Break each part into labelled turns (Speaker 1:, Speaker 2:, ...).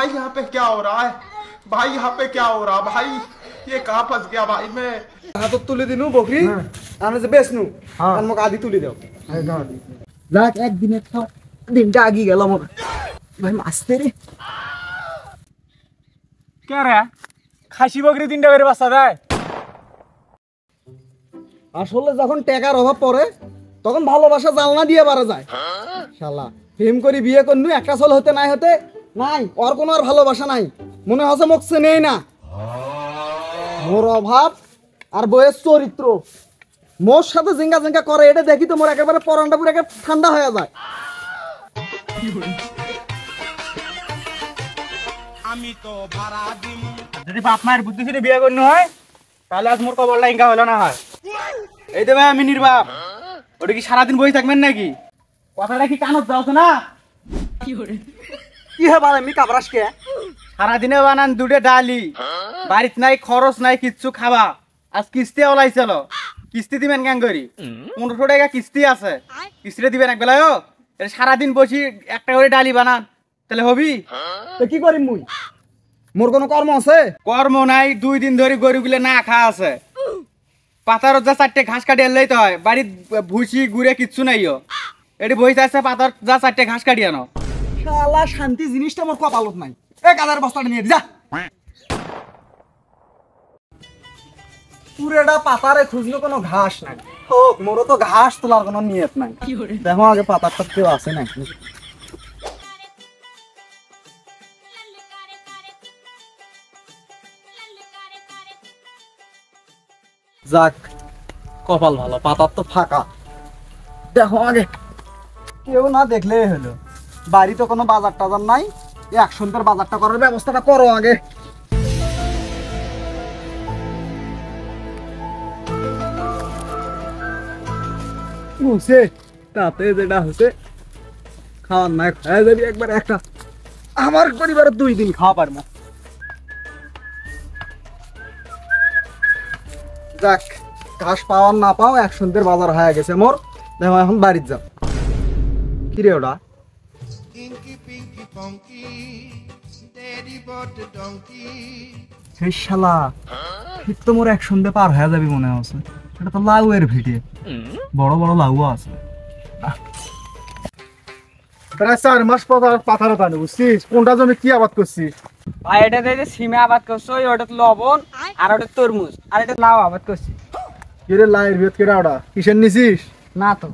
Speaker 1: भाई यहाँ पे क्या हो रहा है भाई यहाँ पे क्या हो रहा भाई ये कहाँ फंस गया भाई मैं
Speaker 2: হাতত তুলে দিনু বকরি আমি যে বেচনু আর মোক আদি তুলি দাও যাক একদিনে তো দিনটা আগি গেল মোর ভাই মাসতে রে
Speaker 3: কে রে খাসি বকরি তিনটা করে বাচ্চা দেয়
Speaker 2: আসলে যখন টাকার অভাব পড়ে তখন ভালোবাসা জালনা দিয়ে বাড়া যায় শালা প্রেম করি বিয়ে করনু একটা চল হতে নাই হতে নাই ওর কোনো আর ভালোবাসা নাই মনে হচ্ছে মোক চেনেই না মোর অভাব আর বয়স চরিত্র মোর সাথে জিঙ্গা জিঙ্গা করে এটা দেখি তো মোর একেবারে পরানটা পুরো ঠান্ডা হয়ে যায়
Speaker 1: আমি তো ভাড়া দিম
Speaker 3: যদি বাপ মায়ের বুদ্ধি ছিল বিয়ে করতে হয় তাহলে আজ মোর কবরটা ইনকা হলো না হয় এই তো ভাই আমি নির্বাপ ওটা কি সারাদিন বসে থাকবেন নাকি কথাটা কি কানত যাও না
Speaker 2: কি হে বাবা আমি কাবরাস কে
Speaker 3: সারাদিনে বানান দুটো ডালি বাড়িত নাই খরচ নাই কিচ্ছু খাবা আজ কিস্তি ওলাইছিল কিস্তি দিবেন কেন করি 1500 টাকা কিস্তি আছে কিস্তিটা দিবেন এক বেলায় এটা সারাদিন বসি একটা করে ডালি বানান তাহলে হবি
Speaker 2: তো কি করিম মুই মোর কোনো কর্ম আছে
Speaker 3: কর্ম নাই 2 দিন ধরে গরুগুলো না খা আছে পাতার যা 4টে ঘাস কাটি এলেই তো হয় বাড়ির ভুসি গুড়ে কিচ্ছু নাইও এটি বইতে আছে পাতার যা 4টে ঘাস কাটি আনো
Speaker 2: শালা শান্তি জিনিসটা মোর কপালত নাই এ গাদার বস্তাটা নিয়ে যা পুরেটা পাতারে খুঁজলো কোনো ঘাস নাই হোক মোরও তো ঘাস তোলার কোনো নিয়ত নাই দেখো আগে পাতারটা কেউ আছে নাকি যাক কপাল ভালো পাতার তো ফাঁকা দেখো আগে কেউ না দেখলেই হলো বাড়ি তো কোনো বাজার টাজার নাই একসন্তের বাজারটা করার ব্যবস্থাটা করো আগে বুঝছে তাতে যেটা হচ্ছে খাওয়ার নাই খাওয়া যাবি একবার একটা আমার পরিবারের 2 দিন খাওয়া পারবো যাক ঘাস পাওয়ার না পাও একসন্তের বাজার হয়ে গেছে মোর দেখো এখন বাড়িতে যাও কি রে ওটা সেই শালা ঠিক তো মোর একসঙ্গে পার হয়ে যাবি মনে হচ্ছে এটা তো লাউ এর ভিটে বড় বড় লাউ আছে
Speaker 1: প্রায় 4 মাস পর পাথার টানে বুঝছিস কোনটা জমি কি আবাদ করছিস
Speaker 3: ভাই এটা যে সিমে আবাদ করছো ওটা লবণ আর ওটা তরমুজ আর এটা লাউ আবাদ করছি
Speaker 1: কিরে লাইয়ের ভিত কেডা ওটা কিসের নিছিস
Speaker 3: না তো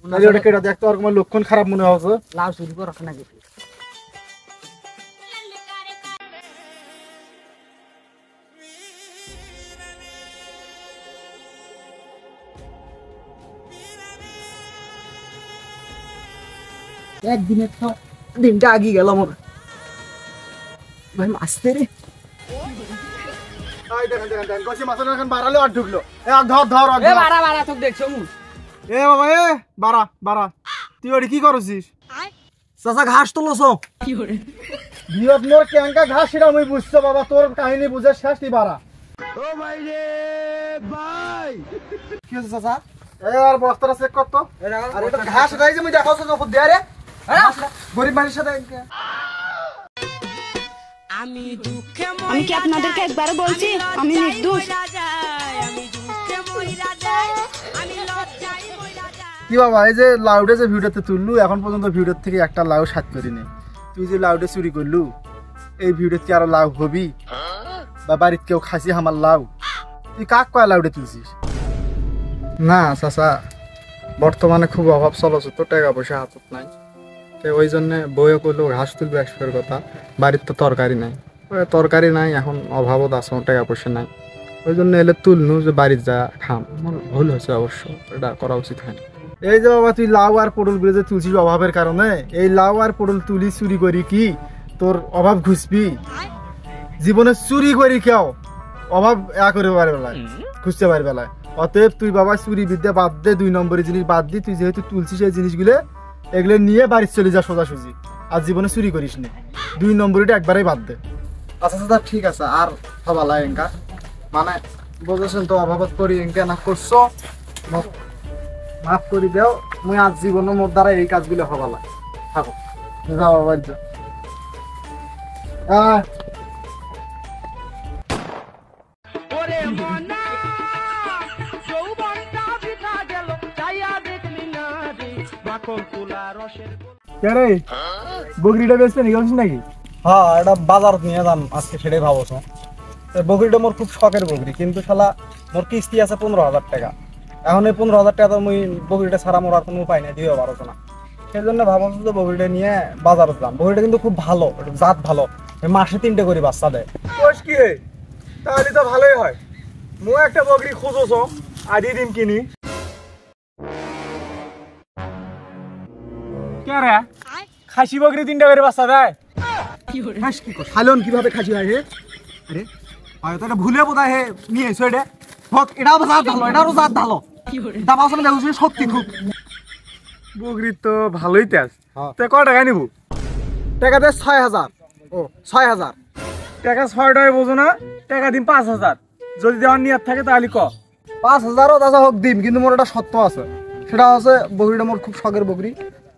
Speaker 1: তাহলে ওটা কেডা দেখতে আর কোনো লক্ষণ খারাপ মনে হচ্ছে
Speaker 3: লাউ চুরি করে রাখা নাকি
Speaker 2: একদিনে তো দিনটা আগি গেল মোর ভাই মাসতে রে
Speaker 1: এই দেখেন কষি মাছের এখন বাড়ালে আর ঢুকলো এ ধর ধর
Speaker 3: এ বাড়া বাড়া তো দেখছো মু
Speaker 1: এ বাবা এ বাড়া তুই ওটা কি করছিস
Speaker 2: চাচা ঘাস তুলছো
Speaker 1: বিয়ত মোর ক্যাঙ্কা ঘাস সেটা আমি বুঝছো বাবা তোর কাহিনী বুঝে শেষ তুই বাড়া ও ভাই রে ভাই
Speaker 2: কি হচ্ছে চাচা
Speaker 1: এ আর বস্তাটা চেক কর তো
Speaker 2: আর এটা ঘাস রাই যে মুই দেখাচ্ছ না খুব দেয়া রে গরিব মানুষের সাথে
Speaker 4: আমি কি আপনাদেরকে একবার বলছি আমি নির্দোষ
Speaker 1: কি বাবা এই যে লাউডে যে ভিডিওতে তুললু এখন পর্যন্ত ভিডিওর থেকে একটা লাউ সাত করিনি তুই যে লাউডে চুরি করলু এই ভিডিওতে কি আরো লাউ হবি বা বাড়িতে কেউ খাসি আমার লাউ তুই কাক কয় লাউডে তুলছিস না চাচা বর্তমানে খুব অভাব চলছে তো টাকা পয়সা হাতত নাই ওই জন্য বইও করলো ঘাস তুলবে একশোর কথা বাড়ির তো তরকারি নাই এখন অভাবত আছে টাকা পয়সা নাই ওই জন্য এলে তুলনু যে বাড়ির যা খাম ভুল হয়েছে অবশ্য এটা করা উচিত হয়নি এই যে বাবা তুই লাউ আর পটল গুলো যে তুলছিস অভাবের কারণে এই লাউ আর পটল তুলি চুরি করি কি তোর অভাব ঘুষবি জীবনে চুরি করি কেউ অভাব করে পারে বেলায় খুঁজতে পারে বেলায় অতএব তুই বাবা চুরি বিদ্যা বাদ দে 2 নম্বরের জিনিস বাদ দি তুই যেহেতু তুলছিস এই জিনিসগুলো এগুলো নিয়ে বাড়ি চলে যা সোজাসুজি আর জীবনে চুরি করিস নি 2 নম্বরটা একবারেই বাদ দে
Speaker 2: আচ্ছা দাদা ঠিক আছে আর হবালা এঙ্কা মানে বুঝেছেন তো অভাবত করি এঙ্কা না করছো মাফ করে দাও মুই আজ জীবনের মোর দ্বারা এই কাজগুলো হবালা থাকো যাও বাবা
Speaker 1: আয়। কে রে বকরিটা বেচতে নিয়ে গেছিস নাকি?
Speaker 2: হ্যাঁ, এটা বাজার নিয়ে যাম আজকে, সেটাই ভাবছ। বকরিটা মোর খুব শখের বকরি, কিন্তু শালা মোর কিস্তি আছে 15,000 টাকা। এখন এই 15,000 টাকা তো মুই বকরিটা ছাড়া মোর আর কোনো উপায় নেই, দিতে পারছো না। সেই জন্য ভাবছো যে বকরিটা নিয়ে বাজারে যাম। বকরিটা কিন্তু খুব ভালো, জাত ভালো, মাসে 3টে করে বাচ্চা দেয়।
Speaker 1: কোষ কি রে? তাহলে তো ভালোই হয়। মু একটা বকরি খুঁজছ আদি দিন কিনি। কে রে খাসি বকরি 3টা করে বাচ্চা দেয়?
Speaker 2: খাস কি কর? হালন কিভাবে খাসি হয় হে? আরে হয়তো এটা ভুলে বোধহয় হে নিয়ে এসো। এটা হোক, এটাও জাত ভালো, এটারও জাত ভালো। দাম আছে না, দেখো শক্তি খুব।
Speaker 1: বকরি তো ভালোই তেজ।
Speaker 2: হ্যাঁ।
Speaker 1: তে ক টাকা নিব?
Speaker 2: টাকা দে 6,000। ও 6,000
Speaker 1: টাকা 6 টাকায় বোঝো না, টাকা দিন 5,000। যদি দেওয়ার নিয়ত থাকে তাহলে ক।
Speaker 2: 5,000ও দাদা হোক দিম, কিন্তু মোর একটা সত্য আছে। সেটা হচ্ছে বকরিটা মোর খুব শখের বকরি।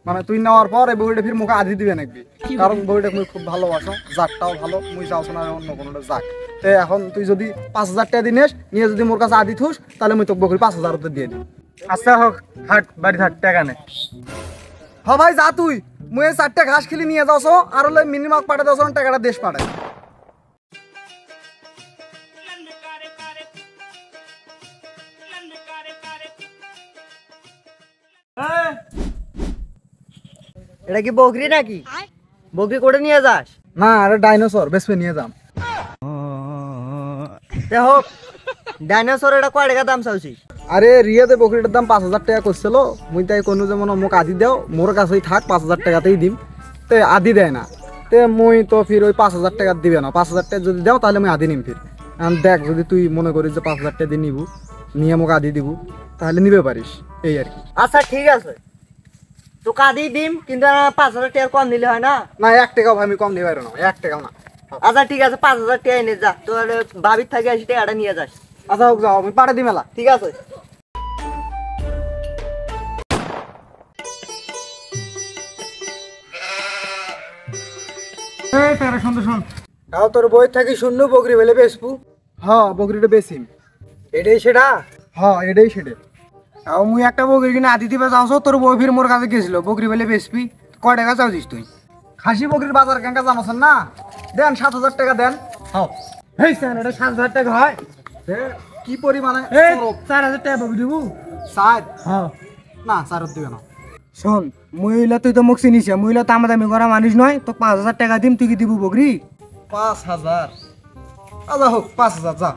Speaker 2: মানে তুই নেওয়ার পর এই বকরিটা ফির মুখে আদি দিবে নাকি, কারণ বকরিটা মুই খুব ভালোবাসো, জাতটাও ভালো। মুই চাওছো না অন্য কোনোটা জাত। তো এখন তুই যদি 5,000 টাকা দিনিস, নিয়ে যদি মোর কাছে আদি থুস, তাহলে মুই তোকে বকরি 5,000 দিয়ে দিই।
Speaker 1: আচ্ছা হোক, হাট বাড়ি হাট টাকা নে।
Speaker 2: হ ভাই যা তুই, মুই 4টা ঘাস খেলি নিয়ে যাওছো, আর হলে মিনিমাম পাঠা দাওছো, টাকাটা দেশ পাঠায়।
Speaker 5: এটা কি বকরি নাকি? বকরি করে নিয়ে যাস?
Speaker 2: না, আরে ডাইনোসর বেসপে নিয়ে যাম।
Speaker 5: হোক, ডাইনোসর এটা কয় টাকা দাম চাইছিস?
Speaker 2: আরে রিয়াতে বকরিটার দাম 5,000 টাকা করছিল। মুই তাই কোনো যেমন মোক আদি দেও, মোর কাছেই থাক, 5,000 টাকাতেই দিম। তে আদি দেয় না, তে মুই তো ফির ওই 5,000 টাকা দিবে না। 5,000 টাকা যদি দেও তাহলে মুই আদি নিম ফির। এখন দেখ, যদি তুই মনে করিস যে 5,000 টাকা দিয়ে নিব, নিয়ে মোক আদি দিব, তাহলে নিবে পারিস, এই আর কি।
Speaker 5: আচ্ছা ঠিক আছে, তোকে আদি দিম, কিন্তু 5,000 টাকা কম দিলে হয় না?
Speaker 2: না, 1 টাকাও ভাই আমি কম দিতে পারবো না, 1 টাকাও না।
Speaker 5: আচ্ছা ঠিক আছে, 5,000 টাকা এনে যা, তোর বাবির থাকে আসি টাকাটা নিয়ে যাস।
Speaker 2: আচ্ছা হোক, যাও, আমি পাঠা দিই মেলা।
Speaker 5: ঠিক আছে।
Speaker 1: এই টাকা শুনতে শুন।
Speaker 2: তাও তোর বই থাকি শুনলু বকরি বেলে বেসপু। হ্যাঁ, বকরিটা বেশিম।
Speaker 5: এটাই সেটা?
Speaker 2: হ্যাঁ, এটাই সেটা।
Speaker 6: তাও মুই একটা বকরি কিনে আদি দিবে যাওছ, তোর বই ফির মোর কাছে গেছিল বকরি বেলে বেচবি। কয় টাকা চাওছিস তুই?
Speaker 2: খাসি বকরির বাজার কেনকা জানাছেন না? দেন 7,000 টাকা দেন। হ্যাঁ,
Speaker 6: হেই স্যার, এটা 7,000 টাকা হয়?
Speaker 2: কি পরিমাণে?
Speaker 6: এই 4,000 টাকা বকরি দিব?
Speaker 2: সার
Speaker 6: হ্যাঁ।
Speaker 2: না, সারত দিবে না।
Speaker 6: শোন, মহিলা তুই তো মোক চিনিস, মহিলা তো দামি করা মানুষ নয়। তো 5,000 টাকা দিম, তুই কি দিব বকরি?
Speaker 2: 5,000? আচ্ছা হোক, 5,000 যা।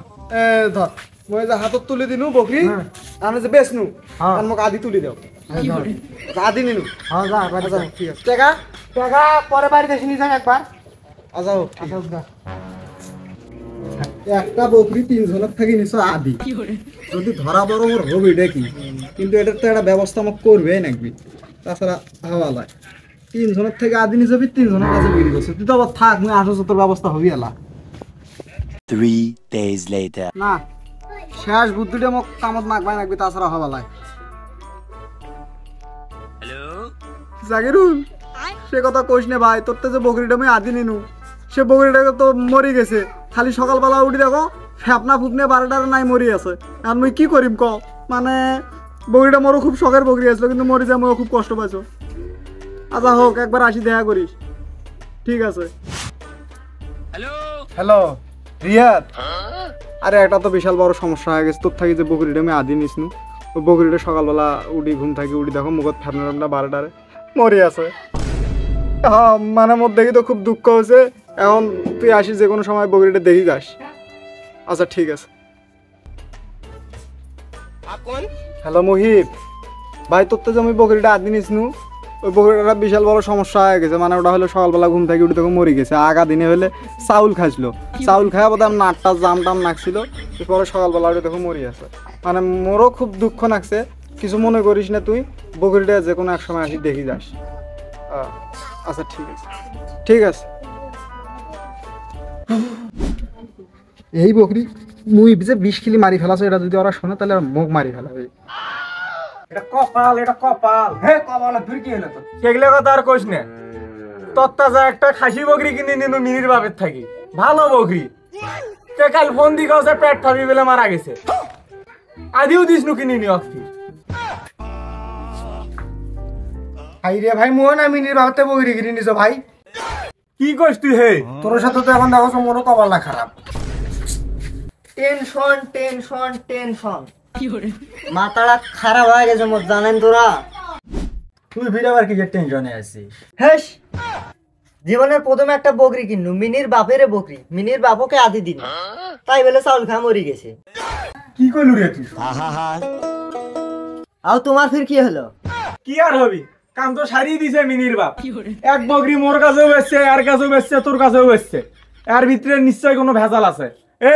Speaker 2: ধর, মই যে হাতত তুলি দিনু বকরি, আমি যে বেচনু, আর মোক আদি তুলি দেও। আদি নিনু।
Speaker 6: হ্যাঁ যা,
Speaker 2: আচ্ছা ঠিক আছে। টাকা?
Speaker 6: টাকা পরে বাড়িতে এসে নিয়ে যান একবার।
Speaker 2: আচ্ছা হোক, ঠিক আছে। একটা বকরি 3 জনের থেকে নিছো আদি। যদি ধরা বড় মোর হবে এটা কি, কিন্তু এটার তো একটা ব্যবস্থা আমাকে করবে নাকি, তাছাড়া হাওয়া লাগে। 3 জনের থেকে আদি নিয়ে যাবি, 3 জনের কাছে বিক্রি করছে। তুই তো আবার থাক, মুই 8,000 ব্যবস্থা হবি এলা।
Speaker 7: 3 days later.
Speaker 2: না, শেষ বুদ্ধিটা মোক কামত নাকবাই নাকবি, তাছাড়া হওয়া লাগে। জাগিরুল, সে কথা কইস না ভাই। তোর তো যে বকরিটা আমি আদি নিনু, সে বকরিটাকে তো মরি গেছে। খালি সকালবেলা উঠি দেখো ফ্যাপনা ফুপনে 12টার নাই মরি আছে। আর মুই কি করিম ক? মানে বকরিটা মোরও খুব শখের বকরি আসলো, কিন্তু মরি যায় ময়ও খুব কষ্ট পাইছো। আচ্ছা হোক, একবার আসি দেখা করিস। ঠিক আছে। হ্যালো রিয়াদ, আরে একটা তো বিশাল বড় সমস্যা হয়ে গেছে। তোর থাকি যে বকরিটা আমি আদি নিসনু, ওই বকরিটা সকালবেলা উঠি, ঘুম থাকি উঠি দেখো মুখত ফ্যাপনা ফ্যাপনা 12টারে মরি আছে। হ্যাঁ, মানে মোর দেখি তো খুব দুঃখ হয়েছে। এখন তুই আসিস যে কোনো সময় বকরিটা দেখি যাস। আচ্ছা ঠিক আছে। হ্যালো মুহিব ভাই, তোর তো যে আমি বকরিটা আদি নিসনু, ওই বকরিটা বিশাল বড় সমস্যা হয়ে গেছে। মানে ওটা হলো সকালবেলা ঘুম থেকে উঠে তখন মরে গেছে। আগা দিনে হলে চাউল খাইছিল, চাউল খাওয়া বোধহয় নাটটা জাম টাম নাকছিল, পরে সকালবেলা উঠে তখন মরি আছে। মানে মোরও খুব দুঃখ লাগছে। কিছু মনে করিস না তুই, বকরিটা যে কোনো এক সময় আসি দেখি যাস। আচ্ছা ঠিক আছে, ঠিক আছে। এই বকরি মুই যে 20 কিলি মারি ফেলাছো, এটা যদি ওরা শোনে তাহলে মুখ মারি ফেলাবে।
Speaker 6: এটা কপাল, এটা কপাল। হে কপাল, তুই কি হলো তো?
Speaker 1: সেগুলো কথা আর কইস না।
Speaker 3: তত্তাজা একটা খাসি বকরি কিনে নিল মিনির বাপের থাকি, ভালো বকরি। তে কাল ফোন দি কাছে পেট ফাবি বলে মারা গেছে, আদিও দিস নু কিনে নি অক্তি।
Speaker 6: ভাই রে ভাই মোহন আমি নির্বাহতে বগরি কিনে নিছো ভাই।
Speaker 3: কি কইস তুই হে?
Speaker 6: তোর সাথে তো এখন দেখো মনে কপালটা খারাপ।
Speaker 5: টেনশন টেনশন টেনশন, মাথাটা খারাপ হয়ে গেছে মোর, জানেন তোরা?
Speaker 3: তুই বিরাবার কি টেনশনে আছিস?
Speaker 5: হেস, জীবনের প্রথমে একটা বকরি কিনলু, মিনির বাপেরে বকরি, মিনির বাপকে আদি দিন, তাই বলে চাউল খা মরি গেছে।
Speaker 3: কি কইলু রে তুই?
Speaker 5: আর তোমার ফির কি হলো?
Speaker 3: কি আর হবি, কাম তো সারিয়ে দিছে মিনির বাপ। এক বকরি মোর কাছেও বেচছে, আর কাছেও বেচছে, তোর কাছেও বেচছে, এর ভিতরে নিশ্চয় কোনো ভেজাল আছে। এ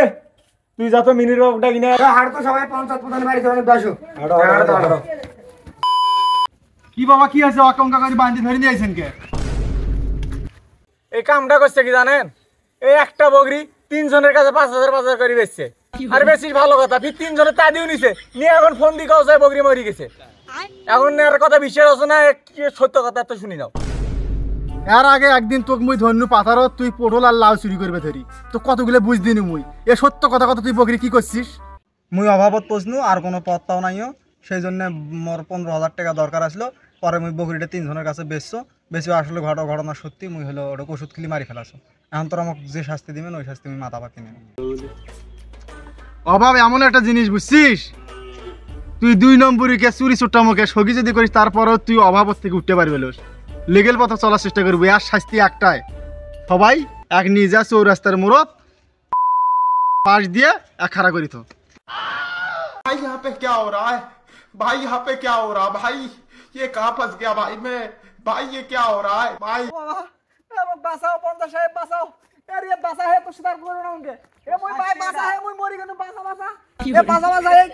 Speaker 3: তুই যা তো মিনির বাপটা কিনে
Speaker 6: হাড় তো সবাই পঞ্চায়েত প্রধান বাড়িতে অনেক দাসো।
Speaker 1: কি বাবা কি আছে অকঙ্কা করে বান্ধি ধরে নিয়ে আইছেন কে?
Speaker 3: এই কামটা করছে কি জানেন? এই একটা বকরি 3 জনের কাছে 5,000 করে বেচছে, আর বেশি ভালো কথা ফির 3 জনের তা দিও নিছে নিয়ে এখন ফোন দি কাছে বকরি মরি গেছে। এখন এর কথা বিশ্বাস আছে না? কি সত্য কথা তো শুনি নাও।
Speaker 1: এর আগে একদিন তোকে মুই ধন্য পাথারত তুই পটল আর লাউ চুরি করবে ধরি, তো কতগুলো বুঝ দিনি মুই। এ সত্য কথা কথা তুই বকরি কি করছিস?
Speaker 2: মুই অভাবত পৌঁছনু আর কোনো পত্তাও নাইও, সেই জন্য মোর 15,000 টাকা দরকার আসলো। পরে মুই বকরিটা 3 জনের কাছে বেচছো, বেশি আসলে ঘটনা সত্যি, মুই হলো ওটা ওষুধ খেলি মারি ফেলাছো। এখন তোর আমাকে যে শাস্তি দিবেন ওই শাস্তি আমি মাথা পাতি নেব।
Speaker 1: অভাব এমন একটা জিনিস বুঝছিস, তুই 2 নম্বরীকে চুরি চুট্টামুখে সগি যদি করিস তারপরেও তুই অভাবত থেকে উঠতে পারবি। লিগেল পথে চলার চেষ্টা করবি, আর শাস্তি একটাই, সবাই এক নিজা চৌরাস্তার মোড়ত পাশ দিয়ে এক খাড়া করিত।
Speaker 8: भाई यहाँ पे क्या हो रहा है? भाई यहाँ पे क्या हो रहा है? भाई ये कहाँ फंस गया भाई मैं? भाई ये क्या हो रहा है भाई?
Speaker 2: বাঁচাও পঞ্চায়েত সাহেব, বাঁচাও, এর বাঁচা হে তো সুদার করো না উনকে। এ মুই ভাই বাঁচা হে, মুই মরি গেল, বাঁচা বাঁচা, এ বাঁচা বাঁচা, এই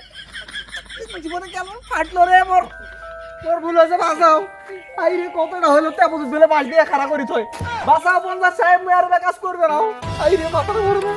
Speaker 2: জীবনে কেমন ফাটলো রে মোর, তোর ভুল হয়েছে, বাঁচাও। আই রে কতটা হলো তেমন বেলে বাঁশ দিয়ে খাড়া করি থই, বাঁচাও পঞ্চায়েত সাহেব, মুই আর কাজ করবে না। আই রে মাথা ঘুরবে।